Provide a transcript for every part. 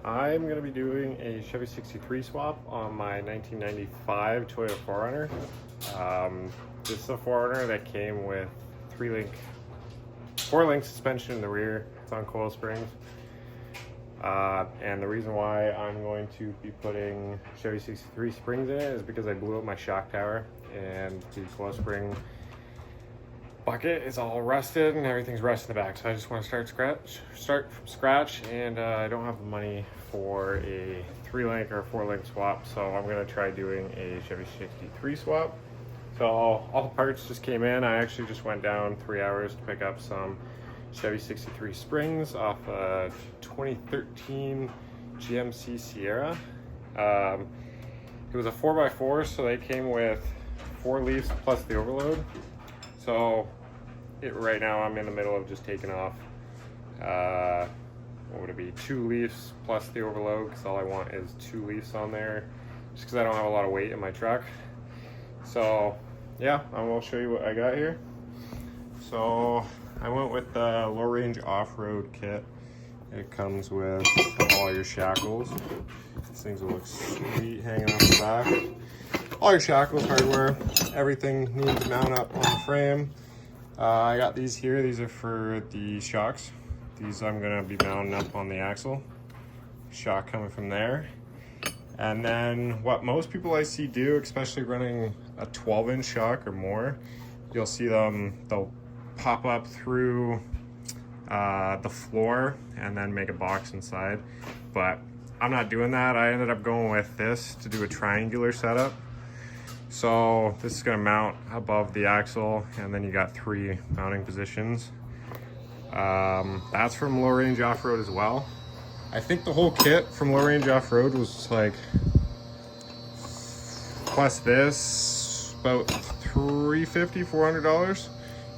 I'm going to be doing a Chevy 63 swap on my 1995 Toyota 4Runner. This is a 4Runner that came with 4-link suspension in the rear. It's on coil springs. And the reason why I'm going to be putting Chevy 63 springs in it is because I blew up my shock tower and the coil spring bucket is all rusted and everything's rusted in the back. So I just want to start from scratch, and I don't have the money for a 3-link or a 4-link swap. So I'm going to try doing a Chevy 63 swap. So all the parts just came in. I actually just went down 3 hours to pick up some Chevy 63 springs off a 2013 GMC Sierra. It was a 4x4, so they came with 4 leaves plus the overload. So right now I'm in the middle of just taking off, what would it be, 2 leaves plus the overload, because all I want is 2 leaves on there, just because I don't have a lot of weight in my truck. So yeah, I will show you what I got here. So I went with the low range off-road kit. It comes with all your shackles. These things will look sweet hanging off the back. All your shackles, hardware, everything needs to mount up on the frame. I got these here. These are for the shocks. These I'm gonna be mounting up on the axle. Shock coming from there. And then what most people I see do, especially running a 12-inch shock or more, you'll see they'll pop up through the floor and then make a box inside. But I'm not doing that. I ended up going with this to do a triangular setup. So this is gonna mount above the axle, and then you got 3 mounting positions. That's from Low Range Off-Road as well. I think the whole kit from Low Range Off-Road was like, plus this, about $350, $400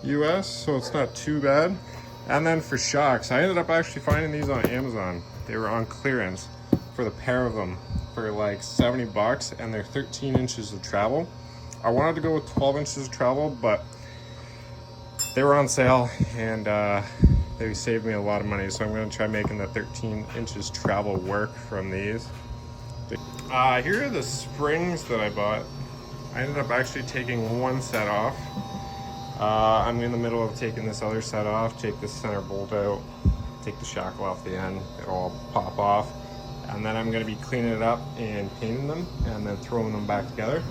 US, so it's not too bad. And then for shocks, I ended up actually finding these on Amazon. They were on clearance for the pair of them for like 70 bucks, and they're 13 inches of travel. I wanted to go with 12 inches of travel, but they were on sale, and they saved me a lot of money. So I'm gonna try making the 13 inches travel work from these. Here are the springs that I bought. I ended up actually taking 1 set off. I'm in the middle of taking this other set off, take this center bolt out, take the shackle off the end, it'll all pop off. And then I'm gonna be cleaning it up and painting them and then throwing them back together.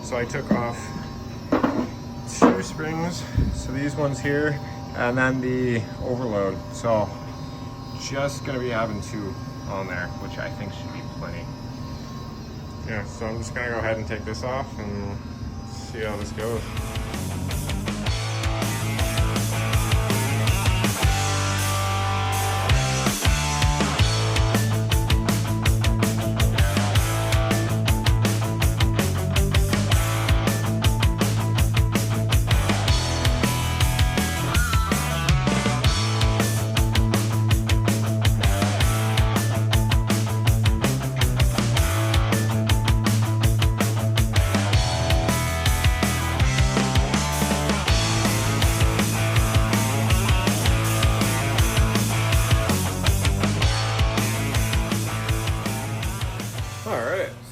So I took off 2 springs, so these ones here, and then the overload. So just gonna be having 2 on there, which I think should be plenty. Yeah, so I'm just gonna go ahead and take this off and see how this goes.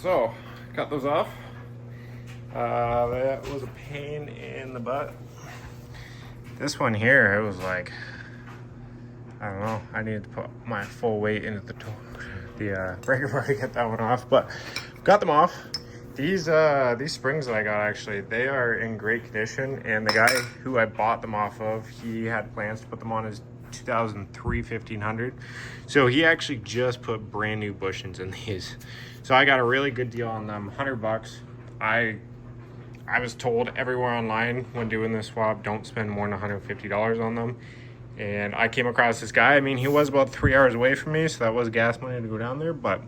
So, cut those off. That was a pain in the butt. This one here, it was like, I don't know, I needed to put my full weight into the breaker bar to get that one off, but got them off. These springs that I got, actually, they are in great condition, and the guy who I bought them off of, he had plans to put them on his 2003 1500, so he actually just put brand new bushings in these. So I got a really good deal on them, 100 bucks. I was told everywhere online when doing this swap, don't spend more than $150 on them. And I came across this guy. I mean, he was about 3 hours away from me, so that was gas money to go down there, but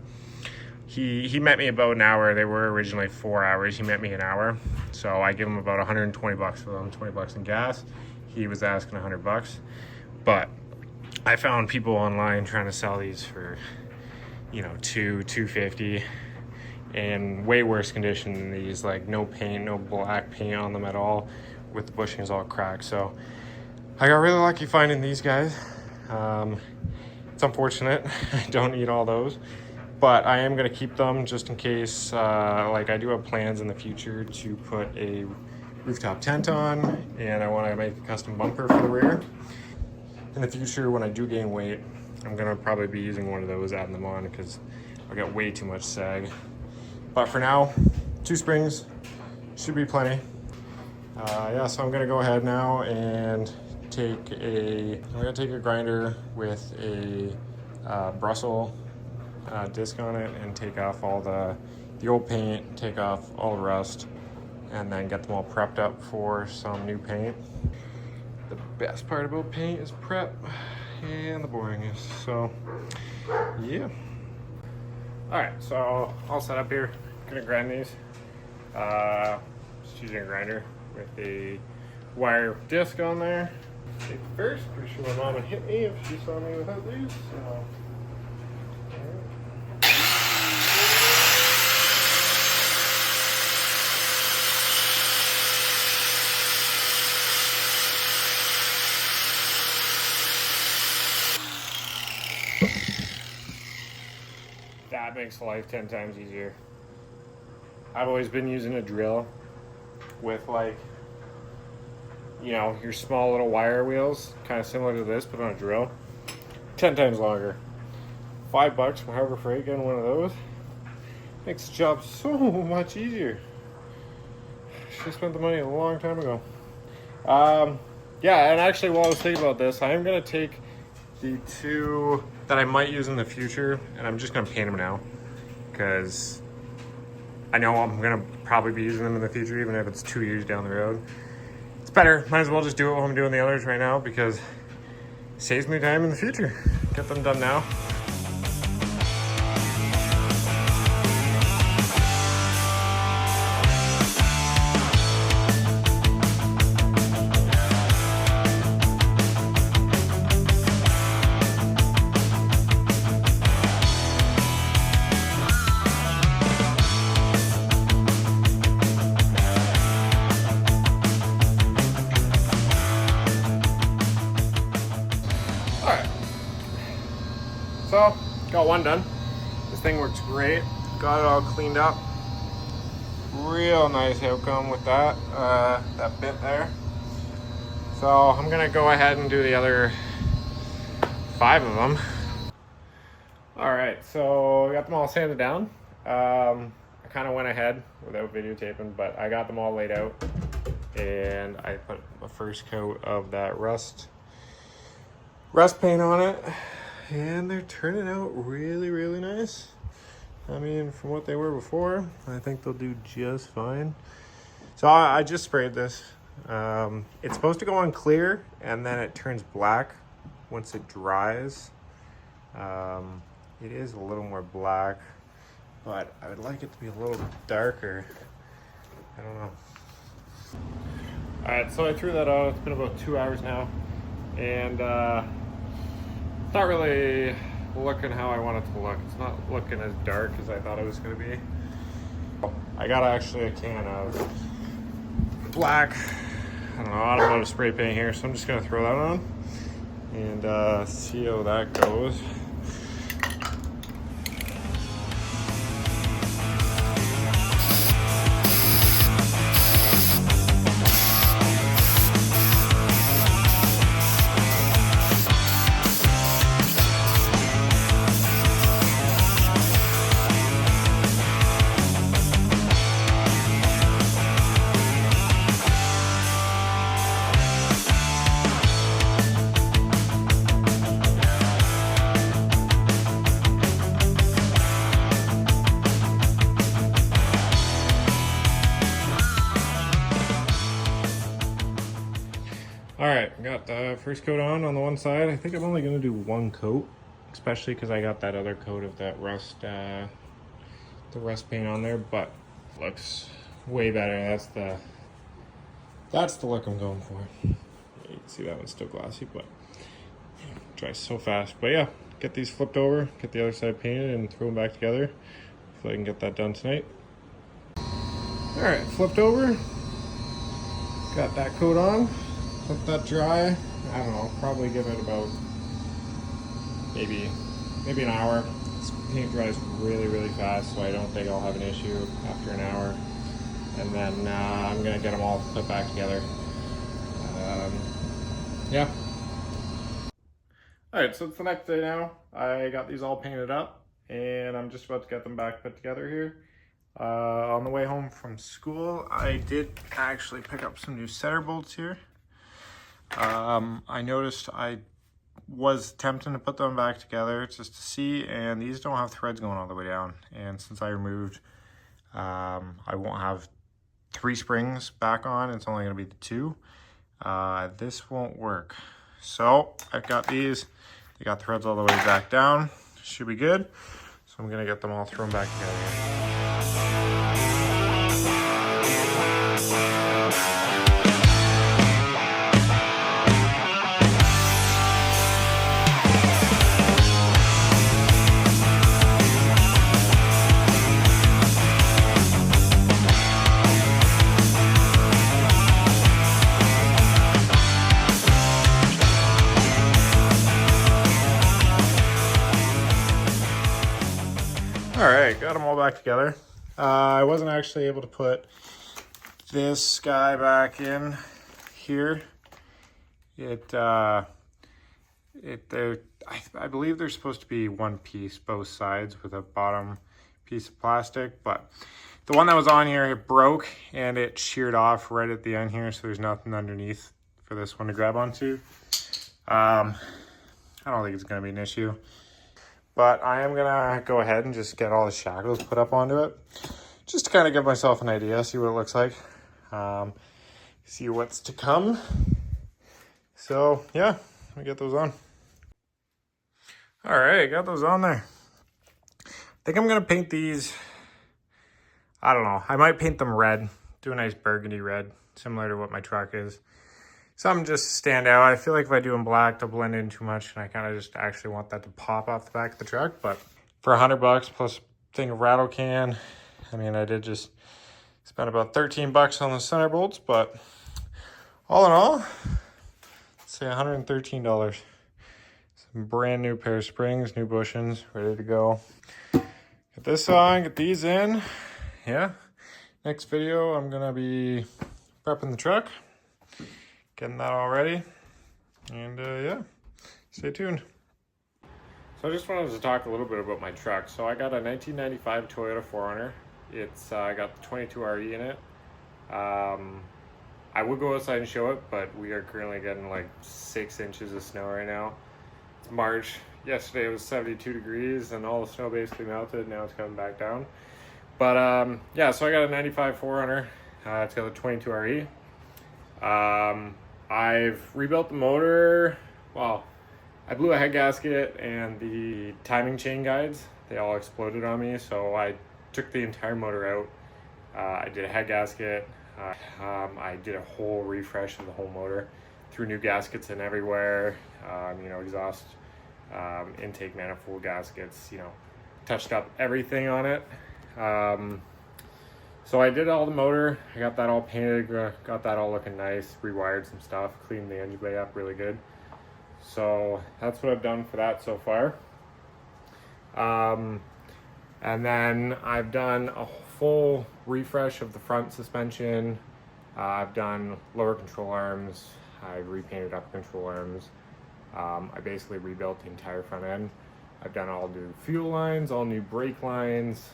he met me about an hour. They were originally 4 hours. He met me an hour. So I give him about 120 bucks for them, 20 bucks in gas. He was asking 100 bucks. But I found people online trying to sell these for, you know, $250, in way worse condition than these, like no paint, no black paint on them at all, with the bushings all cracked. So I got really lucky finding these guys. It's unfortunate. I don't need all those, but I am gonna keep them just in case. Like I do have plans in the future to put a rooftop tent on, and I want to make a custom bumper for the rear. In the future, when I do gain weight, I'm gonna probably be using one of those, adding them on, because I'll get way too much sag. But for now, 2 springs should be plenty. Yeah, so I'm gonna go ahead now and I'm gonna take a grinder with a Brussels disc on it and take off all the old paint, take off all the rust, and then get them all prepped up for some new paint. The best part about paint is prep and the boringness. So yeah. All right, so all set up here. Gonna grind these. Just using a grinder with a wire disc on there. Safety first. Pretty sure my mom would hit me if she saw me without these. So. That makes life 10 times easier. I've always been using a drill with, like, you know, your small little wire wheels, kind of similar to this, but on a drill. 10 times longer. $5 from Harbor Freight, getting one of those. Makes the job so much easier. Should have spent the money a long time ago. Yeah, and actually while I was thinking about this, I am going to take the 2 that I might use in the future, and I'm just going to paint them now, because I know I'm going to probably be using them in the future, even if it's 2 years down the road. It's better. Might as well just do it while I'm doing the others right now, because it saves me time in the future. Get them done now. So, got one done. This thing works great. Got it all cleaned up. Real nice outcome with that, that bit there. So I'm gonna go ahead and do the other 5 of them. All right, so I got them all sanded down. I kind of went ahead without videotaping, but I got them all laid out, and I put the first coat of that rust paint on it. And they're turning out really, really nice. I mean, from what they were before, I think they'll do just fine. So I just sprayed this. It's supposed to go on clear, and then it turns black once it dries. It is a little more black, but I would like it to be a little darker. I don't know. All right, so I threw that out. It's been about 2 hours now, and not really looking how I want it to look. It's not looking as dark as I thought it was going to be. I got actually a can of black, I don't know, automotive spray paint here, so I'm just going to throw that on and see how that goes. All right, got the first coat on the one side. I think I'm only gonna do 1 coat, especially because I got that other coat of that rust, the rust paint on there, but looks way better. That's the look I'm going for. You can see that one's still glossy, but it dries so fast. But yeah, get these flipped over, get the other side painted, and throw them back together. Hopefully I can get that done tonight. All right, flipped over. Got that coat on. Let that dry. I don't know, probably give it about maybe an hour. This paint dries really fast, so I don't think I'll have an issue after an hour. And then I'm gonna get them all put back together. Yeah. All right, so it's the next day now. I got these all painted up, and I'm just about to get them back put together here. On the way home from school, I did actually pick up some new center bolts here. I noticed I was tempting to put them back together just to see, and these don't have threads going all the way down. And since I removed, I won't have 3 springs back on. It's only going to be the 2. This won't work. So I've got these. They got threads all the way back down. Should be good. So I'm going to get them all thrown back together. All right, got them all back together. I wasn't actually able to put this guy back in here. I believe they're supposed to be one piece, both sides, with a bottom piece of plastic, but the one that was on here, it broke and it sheared off right at the end here, so there's nothing underneath for this one to grab onto. I don't think it's gonna be an issue. But I am gonna go ahead and just get all the shackles put up onto it, just to kind of give myself an idea, see what it looks like, see what's to come. So yeah, let me get those on. All right, got those on there. I think I'm gonna paint these, I don't know, I might paint them red, do a nice burgundy red, similar to what my truck is. Some just stand out. I feel like if I do them black, they'll blend in too much, and I kind of just actually want that to pop off the back of the truck. But for $100 plus a thing of rattle can, I mean, I did just spend about $13 on the center bolts, but all in all, let's say $113. Some brand new pair of springs, new bushings, ready to go. Get this on, get these in. Yeah, next video, I'm gonna be prepping the truck. Getting that all ready, and yeah, stay tuned. So I just wanted to talk a little bit about my truck. So I got a 1995 Toyota 4Runner. It's I got the 22RE in it. I would go outside and show it, but we are currently getting like 6 inches of snow right now. It's March. Yesterday it was 72 degrees and all the snow basically melted. Now it's coming back down. But yeah, so I got a 95 4Runner. It's got the 22RE. I've rebuilt the motor. Well, I blew a head gasket and the timing chain guides, they all exploded on me. So I took the entire motor out. I did a head gasket. I did a whole refresh of the whole motor. Threw new gaskets in everywhere. You know, exhaust, intake manifold gaskets, you know, touched up everything on it. So I did all the motor, I got that all painted, got that all looking nice, rewired some stuff, cleaned the engine bay up really good. So that's what I've done for that so far. And then I've done a full refresh of the front suspension. I've done lower control arms, I repainted upper control arms. I basically rebuilt the entire front end. I've done all new fuel lines, all new brake lines,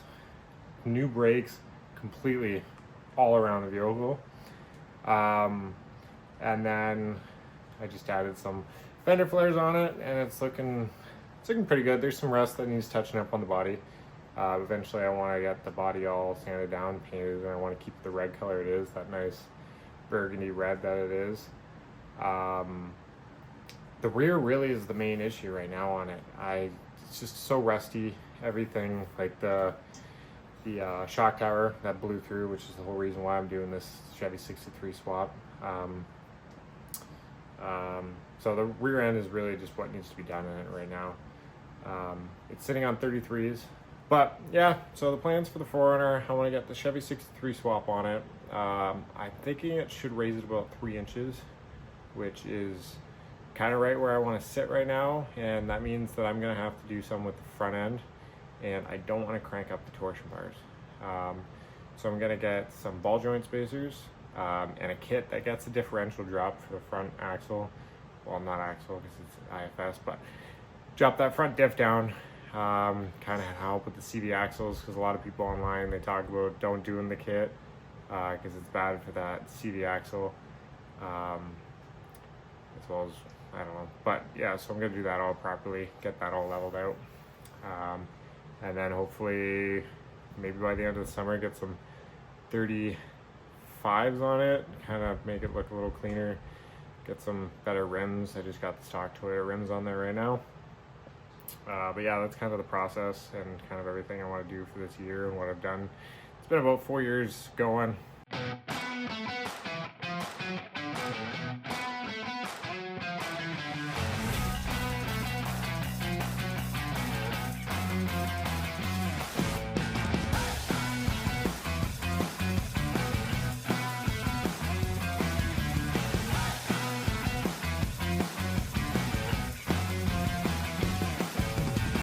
new brakes, completely all around the vehicle. And then I just added some fender flares on it, and it's looking pretty good. There's some rust that needs touching up on the body. Eventually I want to get the body all sanded down, painted, and I want to keep the red color it is, that nice burgundy red that it is. The rear really is the main issue right now on it. It's just so rusty, everything, like the shock tower that blew through, which is the whole reason why I'm doing this Chevy 63 swap. So the rear end is really just what needs to be done in it right now. It's sitting on 33s, but yeah, so the plans for the 4Runner, I want to get the Chevy 63 swap on it. I'm thinking it should raise it about 3 inches, which is kind of right where I want to sit right now, and that means that I'm going to have to do some with the front end, and I don't want to crank up the torsion bars. So I'm going to get some ball joint spacers and a kit that gets a differential drop for the front axle. Well, not axle because it's IFS, but drop that front diff down, kind of help with the CV axles, because a lot of people online, they talk about don't do in the kit because it's bad for that CV axle, as well as, I don't know, but yeah, so I'm going to do that all properly, get that all leveled out, and then hopefully maybe by the end of the summer get some 35s on it, kind of make it look a little cleaner, get some better rims. I just got the stock Toyota rims on there right now. But yeah, that's kind of the process and kind of everything I want to do for this year and what I've done. It's been about 4 years going.